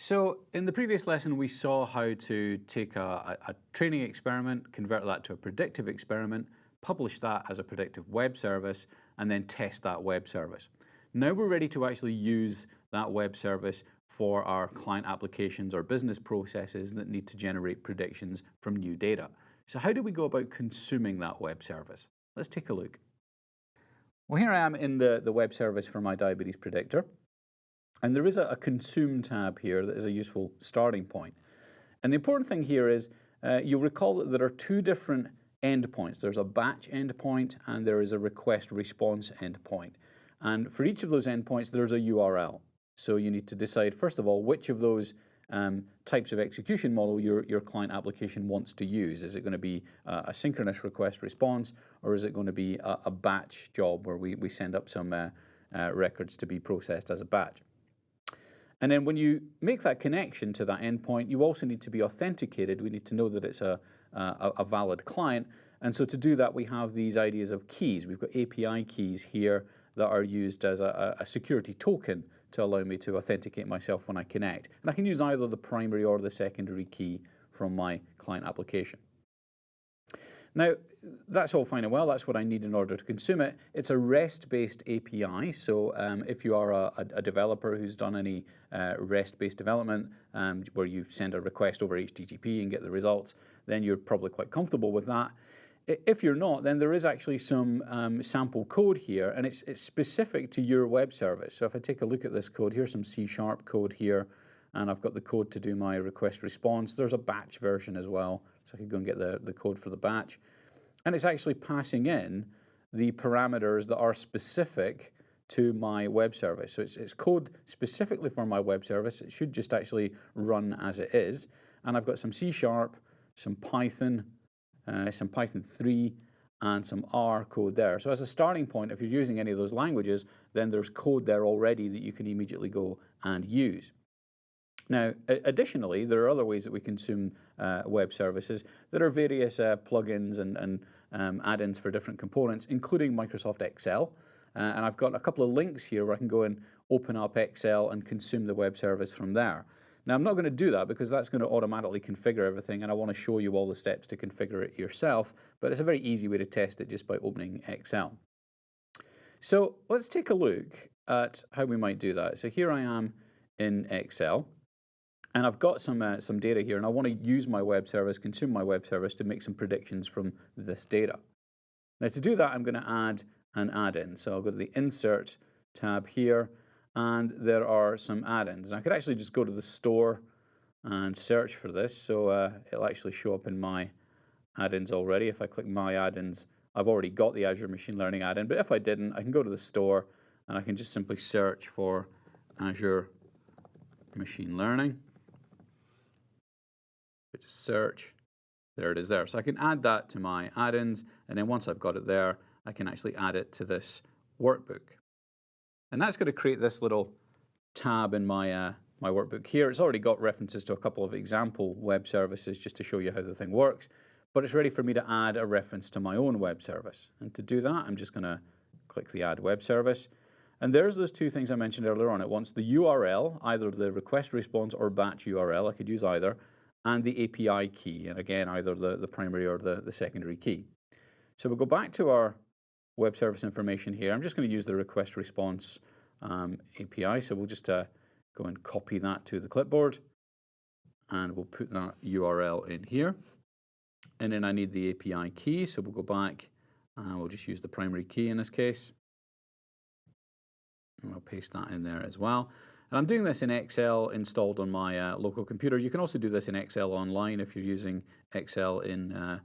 So in the previous lesson, we saw how to take a training experiment, convert that to a predictive experiment, publish that as a predictive web service, and then test that web service. Now we're ready to actually use that web service for our client applications or business processes that need to generate predictions from new data. So how do we go about consuming that web service? Let's take a look. Well, here I am in the web service for my diabetes predictor. And there is a consume tab here that is a useful starting point. And the important thing here is you'll recall that there are two different endpoints. There's a batch endpoint and there is a request response endpoint. And for each of those endpoints, there's a URL. So you need to decide, first of all, which of those types of execution model your client application wants to use. Is it going to be a synchronous request response, or is it going to be a batch job where we send up some records to be processed as a batch? And then when you make that connection to that endpoint, you also need to be authenticated. We need to know that it's a valid client. And so to do that, we have these ideas of keys. We've got API keys here that are used as a security token to allow me to authenticate myself when I connect. And I can use either the primary or the secondary key from my client application. Now, that's all fine and well. That's what I need in order to consume it. It's a REST-based API. So if you are a developer who's done any REST-based development where you send a request over HTTP and get the results, then you're probably quite comfortable with that. If you're not, then there is actually some sample code here, and it's specific to your web service. So if I take a look at this code, here's some C# code here, and I've got the code to do my request response. There's a batch version as well, so I could go and get the code for the batch. And it's actually passing in the parameters that are specific to my web service. So it's code specifically for my web service. It should just actually run as it is. And I've got some C#, some Python 3, and some R code there. So as a starting point, if you're using any of those languages, then there's code there already that you can immediately go and use. Now, additionally, there are other ways that we consume web services. There are various plugins and add-ins for different components, including Microsoft Excel. And I've got a couple of links here where I can go and open up Excel and consume the web service from there. Now, I'm not going to do that because that's going to automatically configure everything, and I want to show you all the steps to configure it yourself. But it's a very easy way to test it just by opening Excel. So let's take a look at how we might do that. So here I am in Excel. And I've got some data here, and I want to use my web service, consume my web service to make some predictions from this data. Now to do that, I'm going to add an add-in. So I'll go to the Insert tab here, and there are some add-ins. I could actually just go to the store and search for this, so it'll actually show up in my add-ins already. If I click My Add-ins, I've already got the Azure Machine Learning add-in, but if I didn't, I can go to the store, and I can just simply search for Azure Machine Learning. Just search, there it is there. So I can add that to my add-ins, and then once I've got it there, I can actually add it to this workbook. And that's going to create this little tab in my workbook here. It's already got references to a couple of example web services just to show you how the thing works, but it's ready for me to add a reference to my own web service. And to do that, I'm just going to click the Add Web Service. And there's those two things I mentioned earlier on. It wants the URL, either the request response or batch URL. I could use either. And the API key, and again, either the primary or the secondary key. So we'll go back to our web service information here. I'm just going to use the request response API, so we'll just go and copy that to the clipboard, and we'll put that URL in here. And then I need the API key, so we'll go back, and we'll just use the primary key in this case. And I'll paste that in there as well. And I'm doing this in Excel installed on my local computer. You can also do this in Excel online if you're using Excel in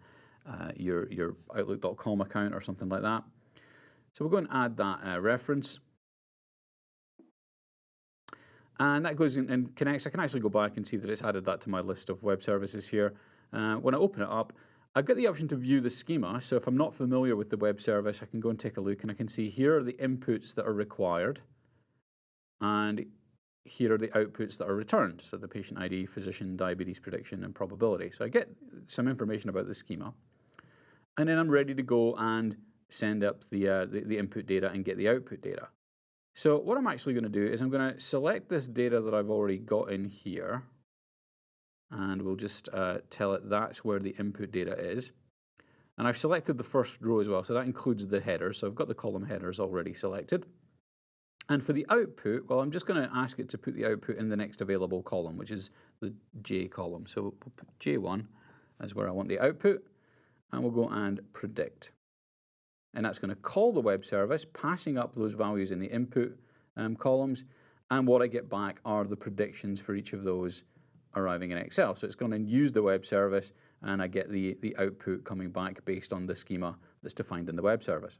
your Outlook.com account or something like that. So we'll go and add that reference. And that goes in and connects. I can actually go back and see that it's added that to my list of web services here. When I open it up, I've got the option to view the schema. So if I'm not familiar with the web service, I can go and take a look, and I can see here are the inputs that are required. And here are the outputs that are returned, so the patient ID, physician, diabetes prediction, and probability. So I get some information about the schema, and then I'm ready to go and send up the input data and get the output data. So what I'm actually going to do is I'm going to select this data that I've already got in here, and we'll just tell it that's where the input data is. And I've selected the first row as well, so that includes the headers. So I've got the column headers already selected. And for the output, well, I'm just going to ask it to put the output in the next available column, which is the J column. So we'll put J1 as where I want the output, and we'll go and predict. And that's going to call the web service, passing up those values in the input columns, and what I get back are the predictions for each of those arriving in Excel. So it's going to use the web service, and I get the output coming back based on the schema that's defined in the web service.